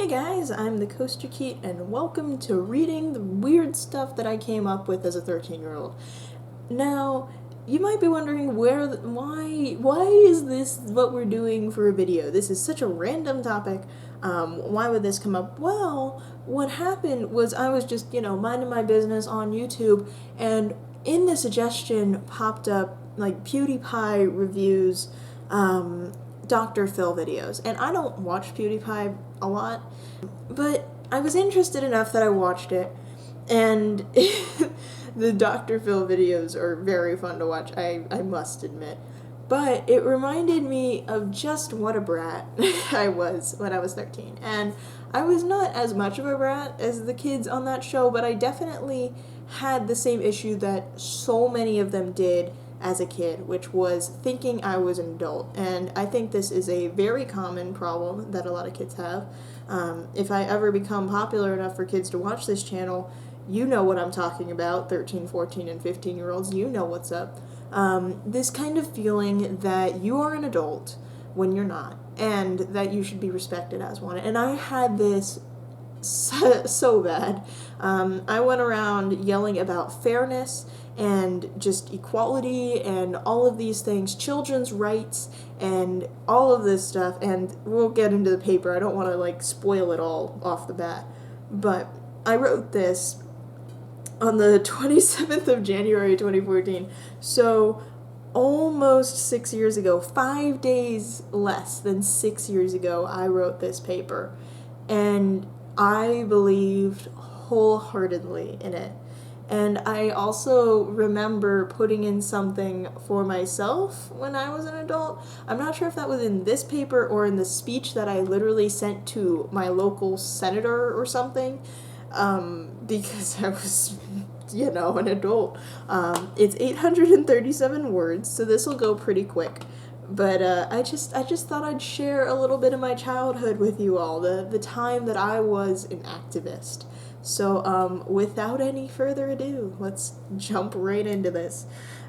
Hey guys, I'm the Coaster Keat, and welcome to reading the weird stuff that I came up with as a 13-year-old. Now, you might be wondering why is this what we're doing for a video? This is such a random topic. Why would this come up? Well, what happened was I was just, minding my business on YouTube, and in the suggestion popped up like PewDiePie reviews, Dr. Phil videos. And I don't watch PewDiePie a lot, but I was interested enough that I watched it, and the Dr. Phil videos are very fun to watch, I must admit. But it reminded me of just what a brat I was when I was 13. And I was not as much of a brat as the kids on that show, but I definitely had the same issue that so many of them did as a kid, which was thinking I was an adult. And I think this is a very common problem that a lot of kids have. If I ever become popular enough for kids to watch this channel, you know what I'm talking about, 13, 14, and 15-year-olds, you know what's up. This kind of feeling that you are an adult when you're not, and that you should be respected as one. And I had this so bad. I went around yelling about fairness and just equality and all of these things, children's rights and all of this stuff, and we'll get into the paper. I don't want to spoil it all off the bat, but I wrote this on the 27th of January 2014, so almost 6 years ago, 5 days less than 6 years ago, I wrote this paper, and I believed wholeheartedly in it. And I also remember putting in something for myself when I was an adult. I'm not sure if that was in this paper or in the speech that I literally sent to my local senator or something, because I was, an adult. It's 837 words, so this will go pretty quick. But I just thought I'd share a little bit of my childhood with you all, the time that I was an activist. So without any further ado, let's jump right into this.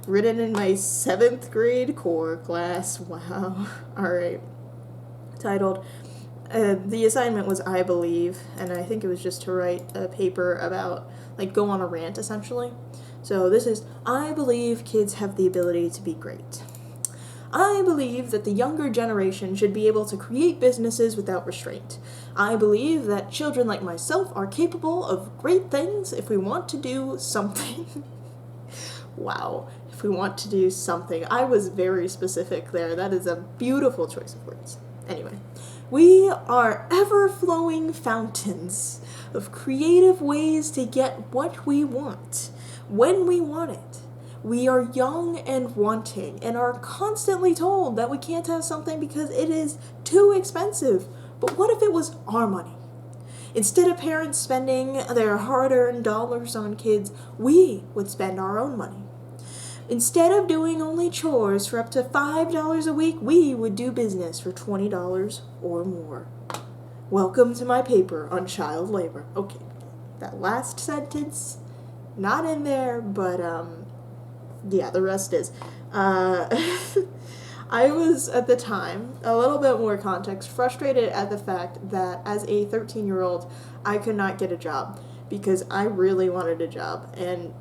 Written in my 7th grade core class. Wow. Alright. Titled, the assignment was I Believe, and I think it was just to write a paper about, go on a rant, essentially. So this is, I believe kids have the ability to be great. I believe that the younger generation should be able to create businesses without restraint. I believe that children like myself are capable of great things if we want to do something. Wow, if we want to do something. I was very specific there. That is a beautiful choice of words. Anyway, we are ever-flowing fountains of creative ways to get what we want, when we want it. We are young and wanting, and are constantly told that we can't have something because it is too expensive. But what if it was our money? Instead of parents spending their hard-earned dollars on kids, we would spend our own money. Instead of doing only chores for up to $5 a week, we would do business for $20 or more. Welcome to my paper on child labor. Okay, that last sentence, not in there, but yeah, the rest is. I was, at the time, a little bit more context, frustrated at the fact that as a 13-year-old, I could not get a job because I really wanted a job. And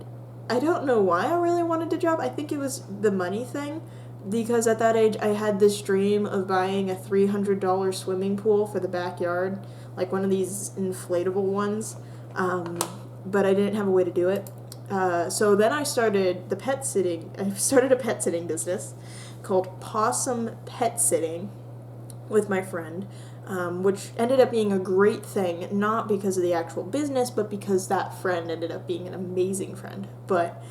I don't know why I really wanted a job. I think it was the money thing, because at that age, I had this dream of buying a $300 swimming pool for the backyard, like one of these inflatable ones, but I didn't have a way to do it. So then I started a pet sitting business called Possum Pet Sitting with my friend, which ended up being a great thing, not because of the actual business, but because that friend ended up being an amazing friend. But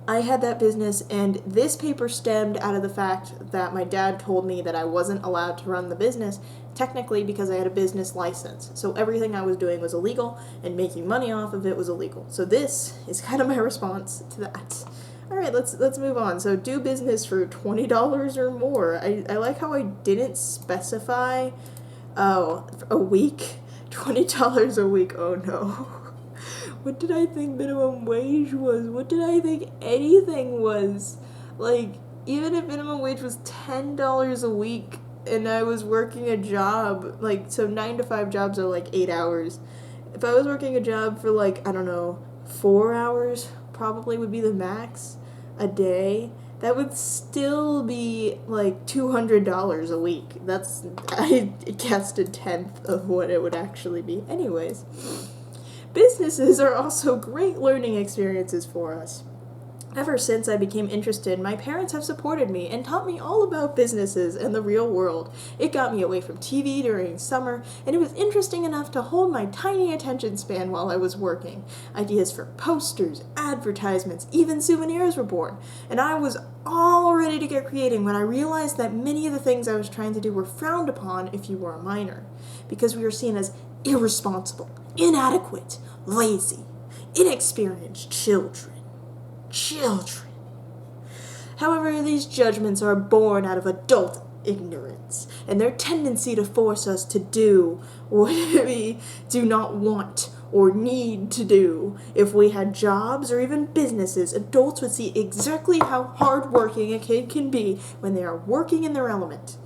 I had that business, and this paper stemmed out of the fact that my dad told me that I wasn't allowed to run the business, technically because I had a business license. So everything I was doing was illegal, and making money off of it was illegal. So this is kind of my response to that. Alright, let's move on. So do business for $20 or more. I like how I didn't specify, a week? $20 a week, oh no. What did I think minimum wage was? What did I think anything was? Even if minimum wage was $10 a week, and I was working a job, like, so 9 to 5 jobs are like 8 hours. If I was working a job for like, I don't know, 4 hours probably would be the max a day, that would still be like $200 a week. That's, I guessed, a tenth of what it would actually be. Anyways, businesses are also great learning experiences for us. Ever since I became interested, my parents have supported me and taught me all about businesses and the real world. It got me away from TV during summer, and it was interesting enough to hold my tiny attention span while I was working. Ideas for posters, advertisements, even souvenirs were born, and I was all ready to get creating when I realized that many of the things I was trying to do were frowned upon if you were a minor, because we were seen as irresponsible, inadequate, lazy, inexperienced children. However, these judgments are born out of adult ignorance and their tendency to force us to do what we do not want or need to do. If we had jobs or even businesses, adults would see exactly how hardworking a kid can be when they are working in their element.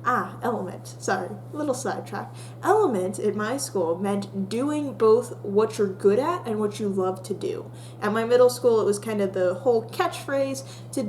Element. Sorry, little sidetrack. Element at my school meant doing both what you're good at and what you love to do. At my middle school, it was kind of the whole catchphrase to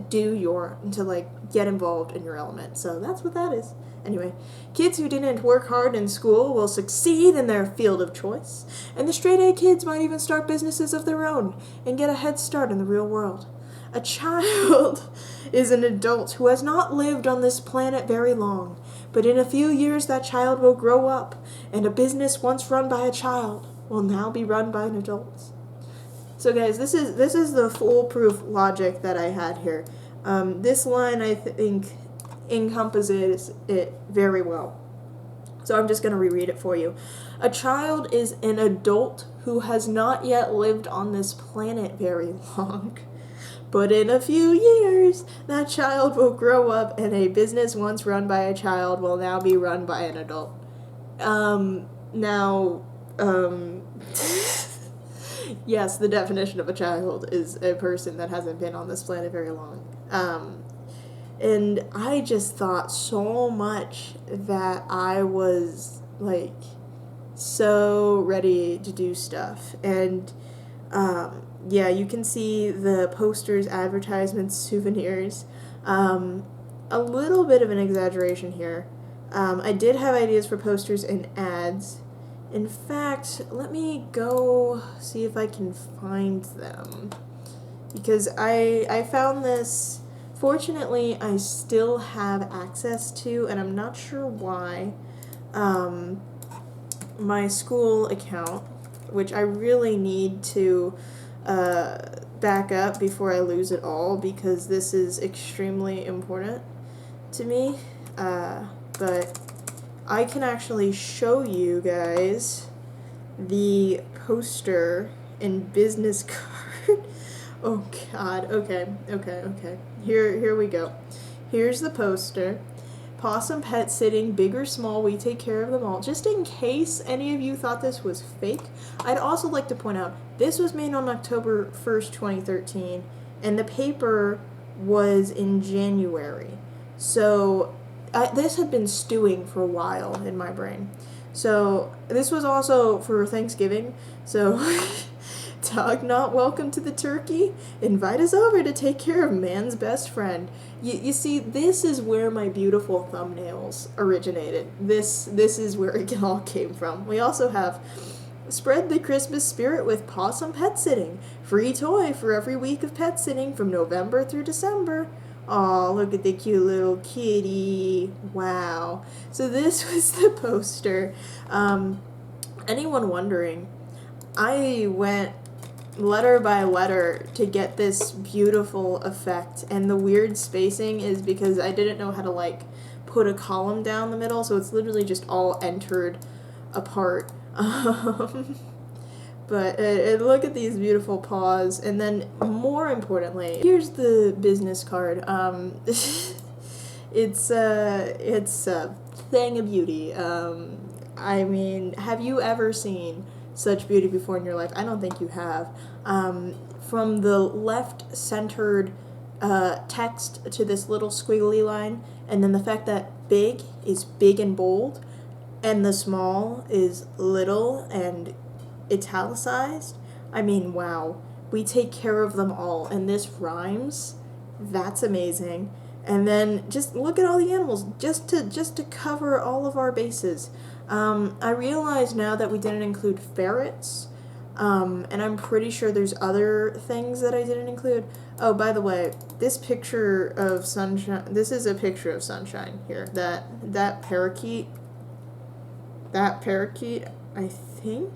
get involved in your element. So that's what that is. Anyway, kids who didn't work hard in school will succeed in their field of choice, and the straight-A kids might even start businesses of their own and get a head start in the real world. A child is an adult who has not lived on this planet very long, but in a few years that child will grow up, and a business once run by a child will now be run by an adult. So guys, this is the foolproof logic that I had here. This line, I think, encompasses it very well. So I'm just going to reread it for you. A child is an adult who has not yet lived on this planet very long. But in a few years, that child will grow up, and a business once run by a child will now be run by an adult. Yes, the definition of a child is a person that hasn't been on this planet very long. And I just thought so much that I was, like, so ready to do stuff. And, yeah, you can see the posters, advertisements, souvenirs. A little bit of an exaggeration here. I did have ideas for posters and ads. In fact, let me go see if I can find them. Because I found this, fortunately, I still have access to, and I'm not sure why, my school account, which I really need to back up before I lose it all, because this is extremely important to me. But I can actually show you guys the poster and business card. Oh god, okay. Here we go. Here's the poster. Possum pet sitting, big or small, we take care of them all. Just in case any of you thought this was fake, I'd also like to point out, this was made on October 1st, 2013, and the paper was in January. So, this had been stewing for a while in my brain. So, this was also for Thanksgiving, so... Dog not welcome to the turkey? Invite us over to take care of man's best friend. You see, this is where my beautiful thumbnails originated. This is where it all came from. We also have spread the Christmas spirit with Possum Pet Sitting. Free toy for every week of pet sitting from November through December. Aw, look at the cute little kitty. Wow. So this was the poster. Anyone wondering, I went letter by letter to get this beautiful effect, and the weird spacing is because I didn't know how to, like, put a column down the middle, so it's literally just all entered apart. But look at these beautiful paws, and then more importantly, here's the business card. It's a thing of beauty. I mean, have you ever seen such beauty before in your life? I don't think you have. From the left-centered text to this little squiggly line, and then the fact that big is big and bold, and the small is little and italicized. I mean, wow. We take care of them all, and this rhymes. That's amazing. And then just look at all the animals, just to cover all of our bases. I realize now that we didn't include ferrets, and I'm pretty sure there's other things that I didn't include. Oh, by the way, this picture of sunshine. This is a picture of sunshine here. That parakeet. That parakeet, I think,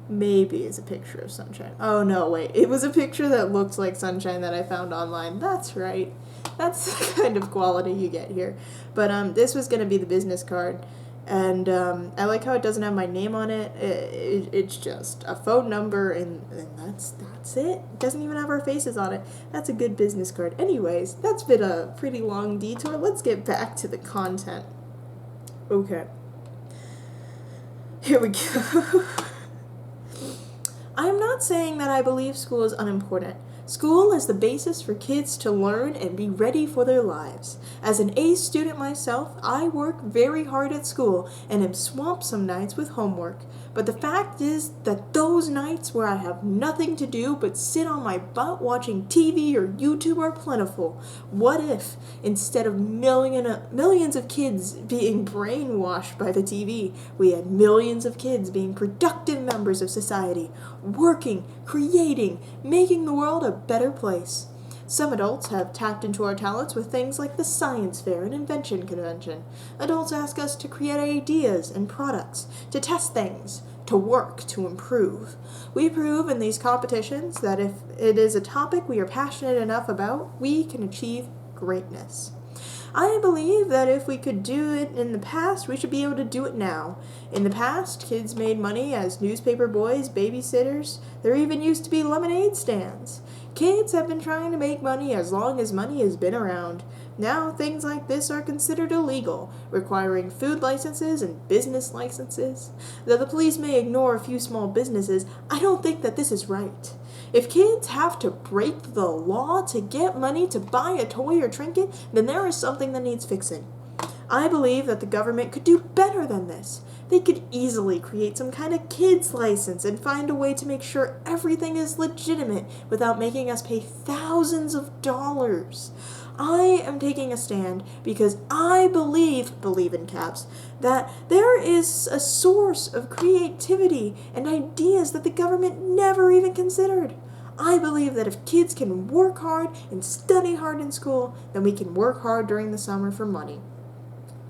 maybe is a picture of sunshine. Oh no, wait. It was a picture that looked like sunshine that I found online. That's right. That's the kind of quality you get here. But this was going to be the business card. And I like how it doesn't have my name on it. It's just a phone number, and that's it. It doesn't even have our faces on it. That's a good business card. Anyways, that's been a pretty long detour. Let's get back to the content. Okay. Here we go. I am not saying that I believe school is unimportant. School is the basis for kids to learn and be ready for their lives. As an A student myself, I work very hard at school and am swamped some nights with homework. But the fact is that those nights where I have nothing to do but sit on my butt watching TV or YouTube are plentiful. What if, instead of millions of kids being brainwashed by the TV, we had millions of kids being productive members of society, working, creating, making the world a better place? Some adults have tapped into our talents with things like the science fair and invention convention. Adults ask us to create ideas and products, to test things, to work, to improve. We prove in these competitions that if it is a topic we are passionate enough about, we can achieve greatness. I believe that if we could do it in the past, we should be able to do it now. In the past, kids made money as newspaper boys, babysitters. There even used to be lemonade stands. Kids have been trying to make money as long as money has been around. Now, things like this are considered illegal, requiring food licenses and business licenses. Though the police may ignore a few small businesses, I don't think that this is right. If kids have to break the law to get money to buy a toy or trinket, then there is something that needs fixing. I believe that the government could do better than this. They could easily create some kind of kids license and find a way to make sure everything is legitimate without making us pay thousands of dollars. I am taking a stand because I believe in caps, that there is a source of creativity and ideas that the government never even considered. I believe that if kids can work hard and study hard in school, then we can work hard during the summer for money.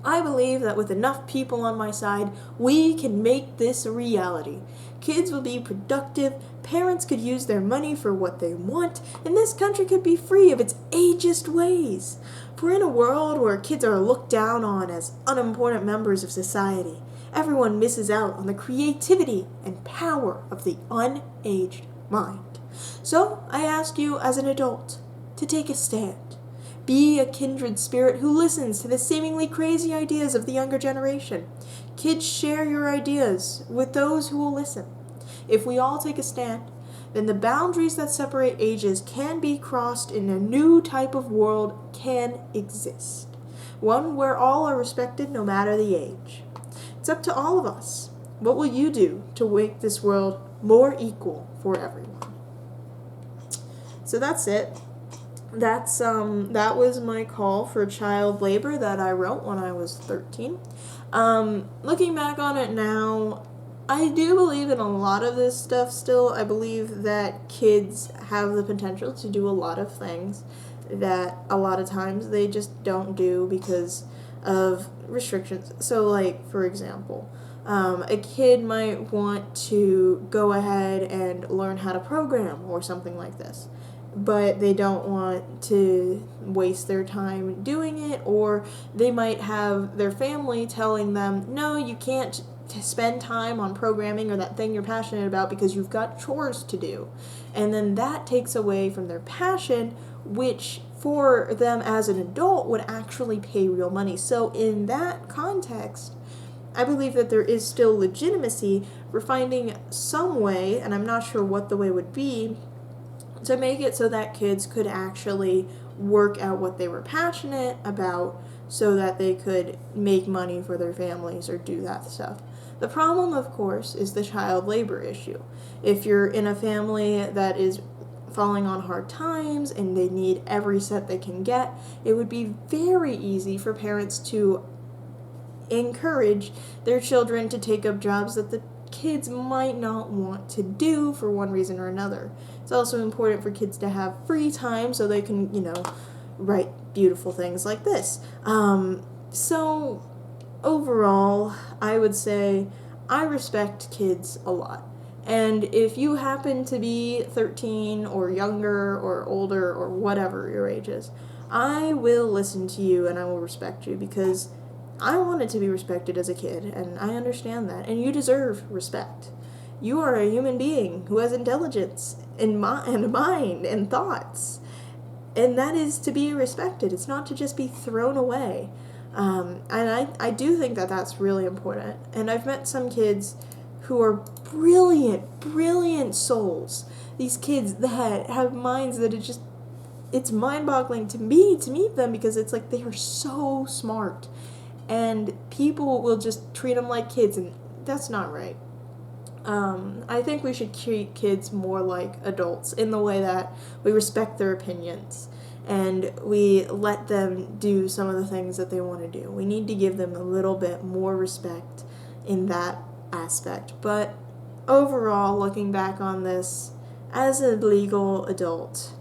I believe that with enough people on my side, we can make this a reality. Kids will be productive, parents could use their money for what they want, and this country could be free of its ageist ways. For in a world where kids are looked down on as unimportant members of society, everyone misses out on the creativity and power of the unaged mind. So I ask you as an adult to take a stand. Be a kindred spirit who listens to the seemingly crazy ideas of the younger generation. Kids, share your ideas with those who will listen. If we all take a stand, then the boundaries that separate ages can be crossed and a new type of world can exist. One where all are respected no matter the age. It's up to all of us. What will you do to make this world more equal for everyone? So that's it. That was my call for child labor that I wrote when I was 13. Looking back on it now, I do believe in a lot of this stuff still. I believe that kids have the potential to do a lot of things that a lot of times they just don't do because of restrictions. So, like, for example, a kid might want to go ahead and learn how to program or something like this, but they don't want to waste their time doing it, or they might have their family telling them, no, you can't spend time on programming or that thing you're passionate about because you've got chores to do. And then that takes away from their passion, which for them as an adult would actually pay real money. So in that context, I believe that there is still legitimacy for finding some way, and I'm not sure what the way would be, to make it so that kids could actually work out what they were passionate about so that they could make money for their families or do that stuff. The problem, of course, is the child labor issue. If you're in a family that is falling on hard times and they need every cent they can get, it would be very easy for parents to encourage their children to take up jobs that the kids might not want to do for one reason or another. It's also important for kids to have free time so they can, write beautiful things like this. So overall, I would say I respect kids a lot. And if you happen to be 13 or younger or older or whatever your age is, I will listen to you and I will respect you because I wanted to be respected as a kid, and I understand that. And you deserve respect. You are a human being who has intelligence and mind and thoughts. And that is to be respected. It's not to just be thrown away. And I do think that that's really important. And I've met some kids who are brilliant souls. These kids that have minds that it's mind-boggling to me to meet them because it's like they are so smart. And people will just treat them like kids, and that's not right. I think we should treat kids more like adults in the way that we respect their opinions and we let them do some of the things that they want to do. We need to give them a little bit more respect in that aspect. But overall, looking back on this, as a legal adult,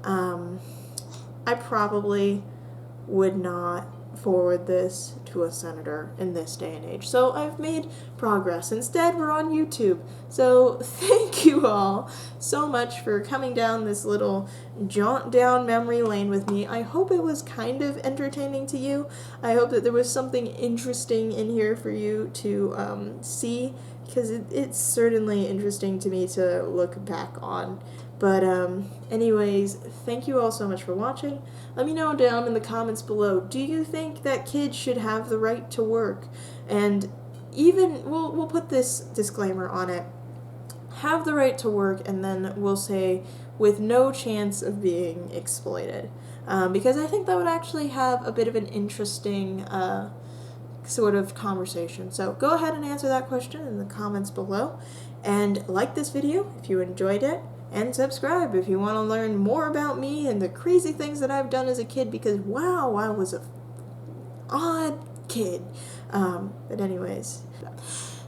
I probably would not forward this to a senator in this day and age. So I've made progress. Instead, we're on YouTube. So thank you all so much for coming down this little jaunt down memory lane with me. I hope it was kind of entertaining to you. I hope that there was something interesting in here for you to see, because it's certainly interesting to me to look back on. But anyways, thank you all so much for watching. Let me know down in the comments below, do you think that kids should have the right to work? And even, we'll put this disclaimer on it, have the right to work, and then we'll say with no chance of being exploited. Because I think that would actually have a bit of an interesting sort of conversation. So go ahead and answer that question in the comments below. And like this video if you enjoyed it. And subscribe if you want to learn more about me and the crazy things that I've done as a kid, because wow, I was a odd kid. But anyways,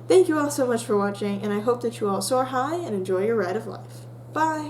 thank you all so much for watching, and I hope that you all soar high and enjoy your ride of life. Bye!